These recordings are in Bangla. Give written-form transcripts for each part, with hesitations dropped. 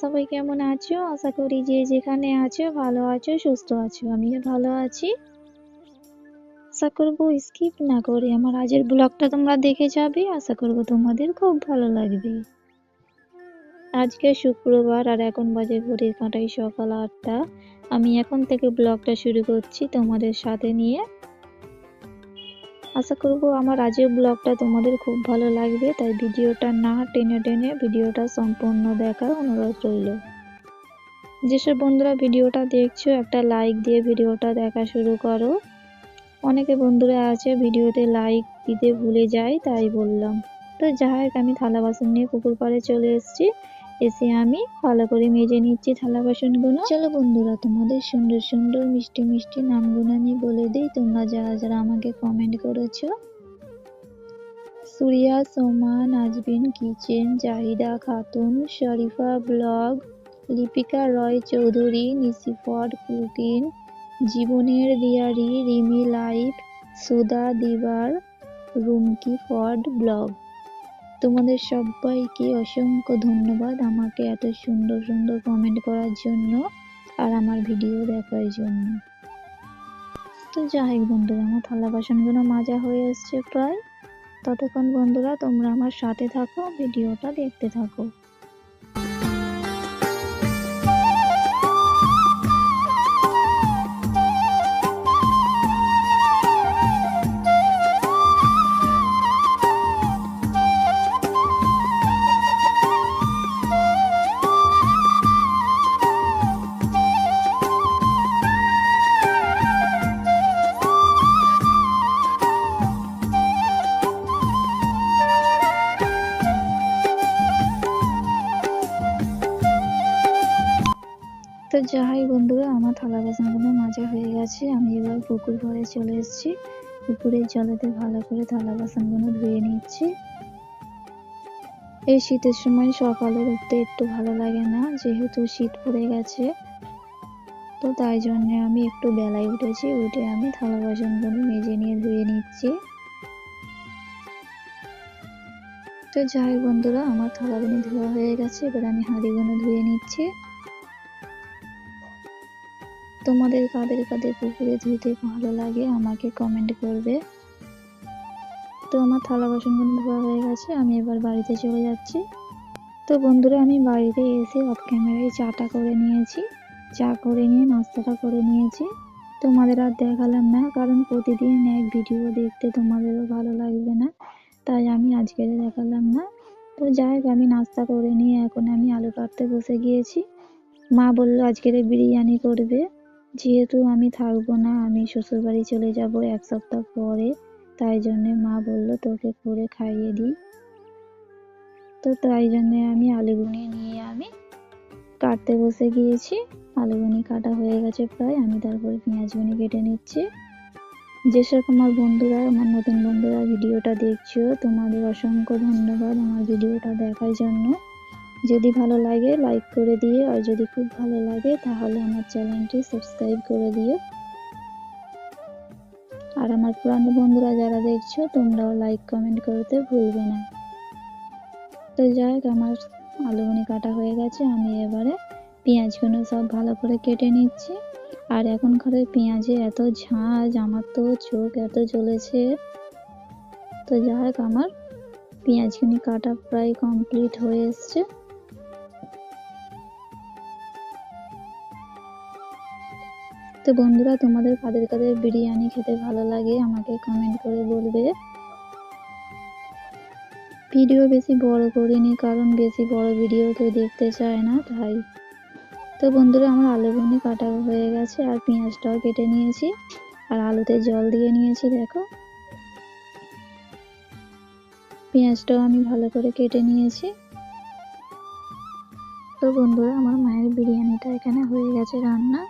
সবাই কেমন আছো? আশা করি যে যেখানে আছো ভালো আছো, সুস্থ আছো। আমিও ভালো আছি। আশা করবো স্কিপ না করে আমার আজের ব্লগটা তোমরা দেখে যাবে। আশা করবো তোমাদের খুব ভালো লাগবে। আজকে শুক্রবার আর এখন বাজে ঘড়ির কাঁটায় সকাল ৮টা। আমি এখন থেকে ব্লগটা শুরু করছি তোমাদের সাথে নিয়ে। আশা করবো আমার আজকের ব্লগটা তোমাদের খুব ভালো লাগবে, তাই ভিডিওটা না টেনে টেনে ভিডিওটা সম্পূর্ণ দেখার অনুরোধ রইল। যেসব বন্ধুরা ভিডিওটা দেখছো একটা লাইক দিয়ে ভিডিওটা দেখা শুরু করো। অনেকে বন্ধুরা আছে ভিডিওতে লাইক দিতে ভুলে যায়, তাই বললাম। তো যাই হোক, আমি থালা বাসন নিয়ে পুকুর পাড়ে চলে এসেছি। এসে আমি ভালো করে মেজে নিচ্ছি থালা বাসনগুলো। চলো বন্ধুরা, তোমাদের সুন্দর সুন্দর মিষ্টি মিষ্টি নামগুলো আমি বলে দিই, তোমরা যারা যারা আমাকে কমেন্ট করেছো। সুরিয়া, সোমা, নাজবিন কিচেন, জাহিদা খাতুন, শরীফা ব্লগ, লিপিকা রয় চৌধুরী, নিশিফড কুকিং, জীবনের দিয়ারি, রিমি লাইফ, সুধা দিবার, রুমকি ফড ব্লগ। তোমাদের সবাইকে অসংখ্য ধন্যবাদ আমাকে এত সুন্দর সুন্দর কমেন্ট করার জন্য আর আমার ভিডিও দেখার জন্য। তো যাই হোক বন্ধুরা, আমার থালা বাসনগুলো মাজা হয়ে এসছে প্রায়। ততক্ষণ বন্ধুরা তোমরা আমার সাথে থাকো, ভিডিওটা দেখতে থাকো। তো যাই বন্ধুরা, আমার থালা বাসনগুলো মাজা হয়ে গেছে। আমি এবার পুকুর পাড়ে চলে এসেছি। পুকুরের জলেতে ভালো করে থালা বাসনগুলো ধুয়ে নিচ্ছি। এই শীতের সময় সকালে উঠতে একটু ভালো লাগে না, যেহেতু শীত পড়ে গেছে। তো তাই জন্য আমি একটু বেলায় উঠেছি। উঠে আমি থালা বাসনগুলো মেজে নিয়ে ধুয়ে নিচ্ছি। তো যাই বন্ধুরা, আমার থালাগুলো ধোয়া হয়ে গেছে। এবার আমি হাঁড়িগুলো ধুয়ে নিচ্ছি। তোমাদের কাদের কাদের পুকুরে ধুতে ভালো লাগে আমাকে কমেন্ট করবে। তো আমার থালা বাসনগুলো ধোয়া হয়ে গেছে, আমি এবার বাড়িতে চলে যাচ্ছি। তো বন্ধুরা, আমি বাড়িতে এসে অফ ক্যামেরায় চাটা করে নিয়েছি। চা করে নিয়ে নাস্তাটা করে নিয়েছি। তোমাদের আর দেখালাম না, কারণ প্রতিদিন এক ভিডিও দেখতে তোমাদেরও ভালো লাগবে না, তাই আমি আজকে দেখালাম না। তো যাই হোক, আমি নাস্তা করে নিয়ে এখন আমি আলু কাটতে বসে গিয়েছি। মা বললো আজকের বিরিয়ানি করবে, যেহেতু আমি থাকবো না, আমি শ্বশুরবাড়ি চলে যাব 1 সপ্তাহ পরে, তাই জন্যে মা বললো তোকে করে খাইয়ে দিই। তো তাই জন্যে আমি আলুগুনি নিয়ে আমি কাটতে বসে গিয়েছি। আলুগুনি কাটা হয়ে গেছে প্রায়, আমি তারপরে পেঁয়াজগুনি কেটে নিচ্ছি। যেসব আমার বন্ধুরা, আমার নতুন বন্ধুরা ভিডিওটা দেখছো, তোমাদের অসংখ্য ধন্যবাদ আমার ভিডিওটা দেখার জন্য। যদি ভালো লাগে লাইক করে দিও, আর যদি খুব ভালো লাগে তাহলে আমার চ্যানেলটি সাবস্ক্রাইব করে দিও। আর আমার পুরানো বন্ধুরা যারা দেখছো, তোমরাও লাইক কমেন্ট করতে ভুলবে না। তো যাই হোক, আমার আলুগুনি কাটা হয়ে গেছে। আমি এবারে পেঁয়াজগুলো সব ভালো করে কেটে নিচ্ছি। আর এখনকার পেঁয়াজে এত ঝাঁজ, আমার তো চোখ এত জ্বলেছে। তো যাই হোক, আমার পেঁয়াজগুলি কাটা প্রায় কমপ্লিট হয়ে এসছে। তো বন্ধুরা, তোমাদের কাদের কাদের বিরিয়ানি খেতে ভালো লাগে আমাকে কমেন্ট করে বলবে। ভিডিও বেশি বড় করিনি, কারণ বেশি বড় ভিডিও কেউ দেখতে চায় না, তাই। তো বন্ধুরা, আমার আলুগুনি কাটা হয়ে গেছে আর পেঁয়াজটাও কেটে নিয়েছি আর আলুতে জল দিয়ে নিয়েছি। দেখো, পেঁয়াজটাও আমি ভালো করে কেটে নিয়েছি। তো বন্ধুরা, আমার মায়ের বিরিয়ানিটা এখানে হয়ে গেছে রান্না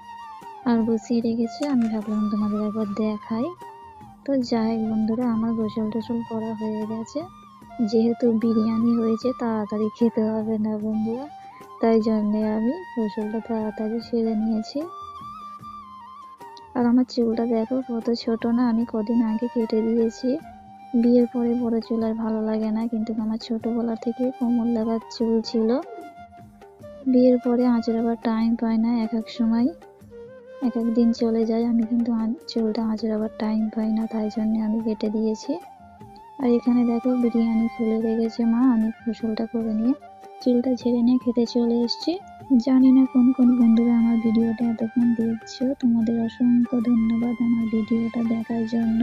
আর বসিয়ে রেখেছে। আমি ভাবলাম তোমাদের একবার দেখাই। তো যাই হোক বন্ধুরা, আমার গোসল টোসল করা হয়ে গেছে। যেহেতু বিরিয়ানি হয়েছে তাড়াতাড়ি খেতে হবে না বন্ধুরা, তাই জন্যে আমি গোসলটা তাড়াতাড়ি সেরে নিয়েছি। আর আমার চুলটা দেখো কত ছোট না, আমি কদিন আগে কেটে দিয়েছি। বিয়ের পরে বড় চুল আর ভালো লাগে না, কিন্তু আমার ছোটবেলা থেকে কোমর লাগার চুল ছিল। বিয়ের পরে আঁচড়াবার টাইম পাই না, এক এক সময় এক এক দিন চলে যায়, আমি কিন্তু চুলটা আঁচড়াবার টাইম পাই না, তাই জন্য আমি কেটে দিয়েছি। আর এখানে দেখো বিরিয়ানি খুলে রেখেছে মা, আমি গোসলটা করে নিয়ে চুলটা ঝেড়ে নিয়ে খেতে চলে এসেছি। জানি না কোন কোন বন্ধুরা আমার ভিডিওটা এতক্ষণ দেখছো, তোমাদের অসংখ্য ধন্যবাদ আমার ভিডিওটা দেখার জন্য।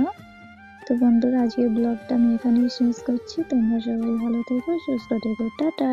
তো বন্ধুরা, আজকের ব্লগটা আমি এখানেই শেষ করছি। তোমরা সবাই ভালো থেকো, সুস্থ থেকো, টাটা।